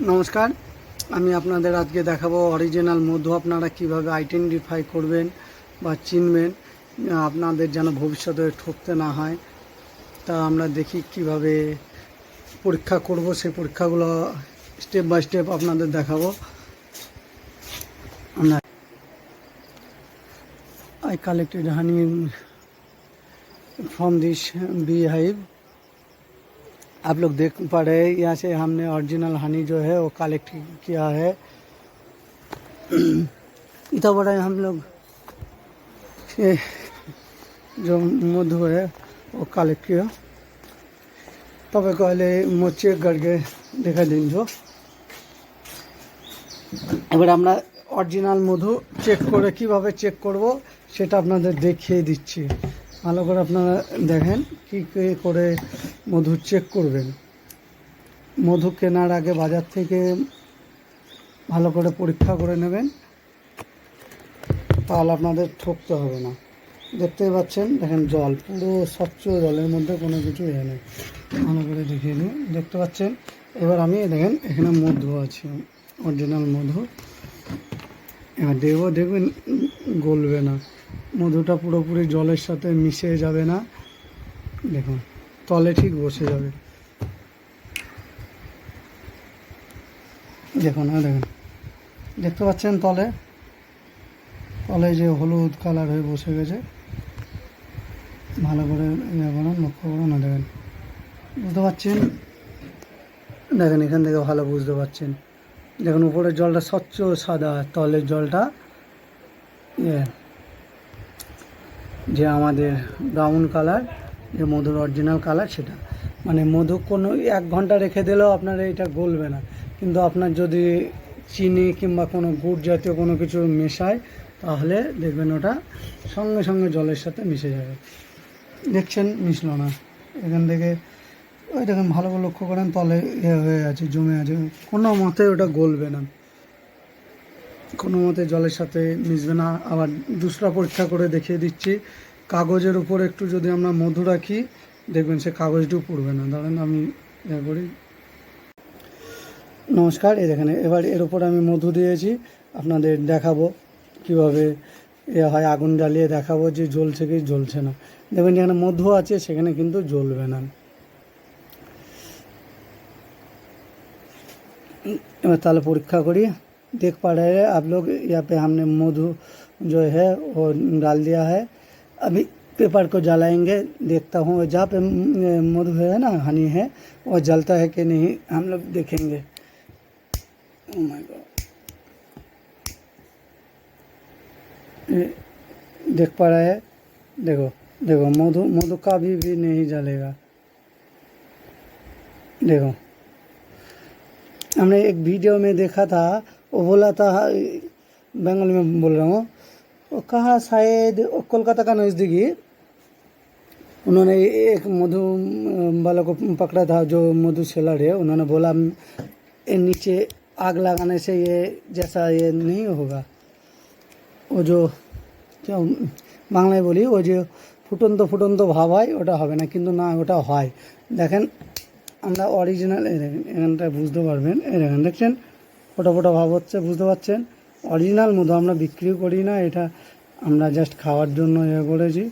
নমস্কার, আমি আপনাদের আজকে দেখাবো অরিজিনাল মধু আপনারা কিভাবে আইডেন্টিফাই করবেন বা চিনবেন, আপনাদের যেন ভবিষ্যতে ঠকতে না হয়। তা আমরা দেখি কিভাবে পরীক্ষা করব, সেই পরীক্ষাগুলো স্টেপ বাই স্টেপ আপনাদের দেখাবো। I collected honey from this bee hive। आप लोग देख पा रहे हैं, यहाँ से हमने ओरिजिनल हनी जो है वो कलेक्ट किया है। इतना बड़ा हम लोग ये जो मधु है वो कलेक्ट किया। तपाईँको अहिले म चेक करके देखा दिन्छु। এবার আমরা অরিজিনাল মধু চেক করে কিভাবে চেক করব সেটা আপনাদের দেখিয়ে দিচ্ছি। ভালো করে আপনারা দেখেন কি করে মধু চেক করবেন। মধু কেনার আগে বাজার থেকে ভালো করে পরীক্ষা করে নেবেন, তাহলে আপনাদের ঠকতে হবে না। দেখতেই পাচ্ছেন, দেখেন জল পুরো স্বচ্ছ জলের মধ্যে কোনো কিছু নেই। ভালো করে দেখিয়ে নিই, দেখতে পাচ্ছেন। এবার আমি দেখেন এখানে মধু আছে, অরিজিনাল মধু। এবার দেখবেন গলবে না, মধুটা পুরোপুরি জলের সাথে মিশে যাবে না। দেখুন তলে ঠিক বসে যাবে। দেখুন দেখেন, দেখতে পাচ্ছেন তলে যে হলুদ কালার হয়ে বসে গেছে। ভালো করে লক্ষ্য করুন না, দেখেন বুঝতে পারছেন। দেখেন এখান থেকে ভালো বুঝতে পারছেন। দেখুন উপরের জলটা স্বচ্ছ সাদা, তলের জলটা যে আমাদের ব্রাউন কালার, যে মধুর অরিজিনাল কালার সেটা। মানে মধু কোনো 1 ঘন্টা রেখে দিলেও আপনার এটা গলবে না, কিন্তু আপনার যদি চিনি কিংবা কোনো গুড় জাতীয় কোনো কিছু মেশায় তাহলে দেখবেন ওটা সঙ্গে সঙ্গে জলের সাথে মিশে যাবে। দেখছেন মিশলো না, এখান থেকে ওই দেখেন ভালো করে লক্ষ্য করেন তলে হয়ে আছে, জমে আছে। কোনো মতে ওটা গলবে না, কোনো মতে জলের সাথে মিশবে না। আবার দুসরা পরীক্ষা করে দেখিয়ে দিচ্ছি। কাগজের উপর একটু যদি আমরা মধু রাখি, দেখবেন সে কাগজটিও পুড়বে না। ধরেন আমি করি। নমস্কার, এই দেখেন এবার এর উপর আমি মধু দিয়েছি, আপনাদের দেখাবো কিভাবে হয়। আগুন জ্বালিয়ে দেখাবো যে জ্বলছে কি জ্বলছে না। দেখবেন যেখানে মধু আছে সেখানে কিন্তু জ্বলবে না। এবার তাহলে পরীক্ষা করি। देख पा रहे हैं आप लोग, यहाँ पे हमने मधु जो है वो डाल दिया है। अभी पेपर को जलाएंगे, देखता हूँ जहाँ पे मधु है ना, हनी है, वो जलता है कि नहीं हम लोग देखेंगे। ओह माय गॉड, देख पा रहे हैं। देखो देखो मधु का भी नहीं जलेगा। देखो हमने एक वीडियो में देखा था, वो बोला था, बंगाली में बोल रहा हूँ, वो कहा शायद कोलकाता का नज़दीकी, उन्होंने एक मधु वाला को पकड़ा था जो मधु सेलर है। उन्होंने बोला ये नीचे आग लगाने से ये जैसा ये नहीं होगा, वो जो क्या বাংলায় বলি, ও যে ফুটন্ত ভাব হয় ওটা হবে না, কিন্তু না ওটা হয়। দেখেন আমরা অরিজিনাল, এই দেখেন এখানটা বুঝতে পারবেন, এই দেখেন দেখছেন ফোটা ফোটা ভাব হচ্ছে, বুঝতে পারছেন। অরিজিনাল মধু আমরা বিক্রিও করি না, এটা আমরা জাস্ট খাওয়ার জন্য করেছি।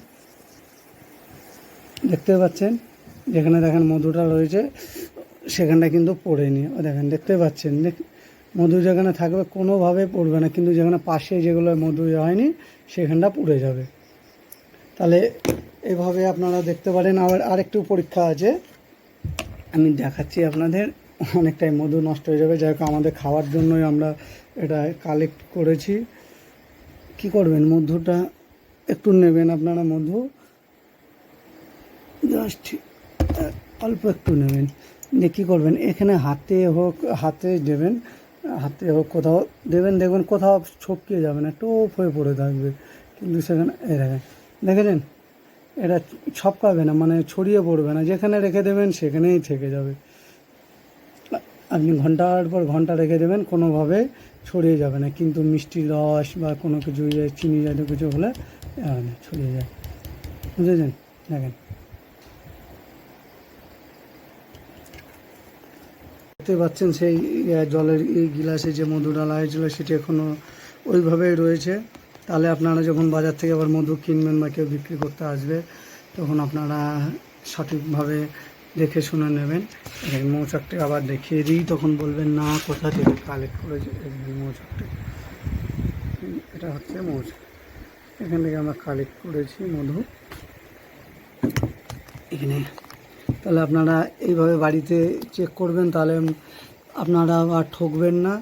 দেখতে পাচ্ছেন যেখানে দেখেন মধুটা রয়েছে সেখানটা কিন্তু পড়েনি। ও দেখেন দেখতে পাচ্ছেন, মধু যেখানে থাকবে কোনোভাবে পড়বে না, কিন্তু যেখানে পাশে যেগুলো মধু হয়নি সেখানটা পুড়ে যাবে। তাহলে এভাবে আপনারা দেখতে পারেন। আবার আরেকটু পরীক্ষা আছে, আমি দেখাচ্ছি আপনাদের। অনেকটাই মধু নষ্ট হয়ে যাবে, যাই হোক আমাদের খাওয়ার জন্যই আমরা এটা কালেক্ট করেছি। কি করবেন, মধুটা একটু নেবেন আপনারা, মধু জাস্ট অল্প একটু নেবেন, দিয়ে কী করবেন, এখানে হাতে দেবেন, হাতে হোক কোথাও দেবেন, দেখবেন কোথাও ছপকিয়ে যাবে না, টোপ হয়ে পড়ে থাকবে। কিন্তু সেখানে দেখেছেন এটা ছপকাবে না, মানে ছড়িয়ে পড়বে না, যেখানে রেখে দেবেন সেখানেই থেকে যাবে। আপনি ঘন্টার পর ঘন্টা রেখে দেবেন, কোনোভাবে ছড়িয়ে যাবে না। কিন্তু মিষ্টি রস বা কোনো কিছু চিনি জাতীয় কিছু হলে ছড়িয়ে যায়, বুঝেছেন। দেখেন দেখতে পাচ্ছেন সেই জলের এই গিলাসে যে মধু ডালা হয়েছিল সেটি এখনও ওইভাবেই রয়েছে। তাহলে আপনারা যখন বাজার থেকে আবার মধু কিনবেন বা কেউ বিক্রি করতে আসবে তখন আপনারা সঠিকভাবে দেখে শুনে নেবেন। এই মৌচাকটি আবার দেখিয়ে দিই, তখন বলবেন না কোথা থেকে কালেক্ট করেছে। এই মৌচাকটি, এটা হচ্ছে মৌচাক, এখান থেকে আমরা কালেক্ট করেছি মধু এখানে। তাহলে আপনারা এইভাবে বাড়িতে চেক করবেন, তাহলে আপনারা আর ঠকবেন না।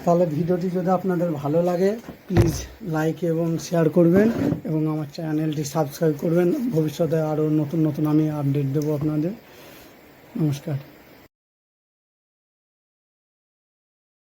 তাহলে ভিডিওটি যদি আপনাদের ভালো লাগে প্লিজ লাইক এবং শেয়ার করবেন এবং আমার চ্যানেলটি সাবস্ক্রাইব করবেন। ভবিষ্যতে আরও নতুন নতুন আমি আপডেট দেবো আপনাদের। নমস্কার।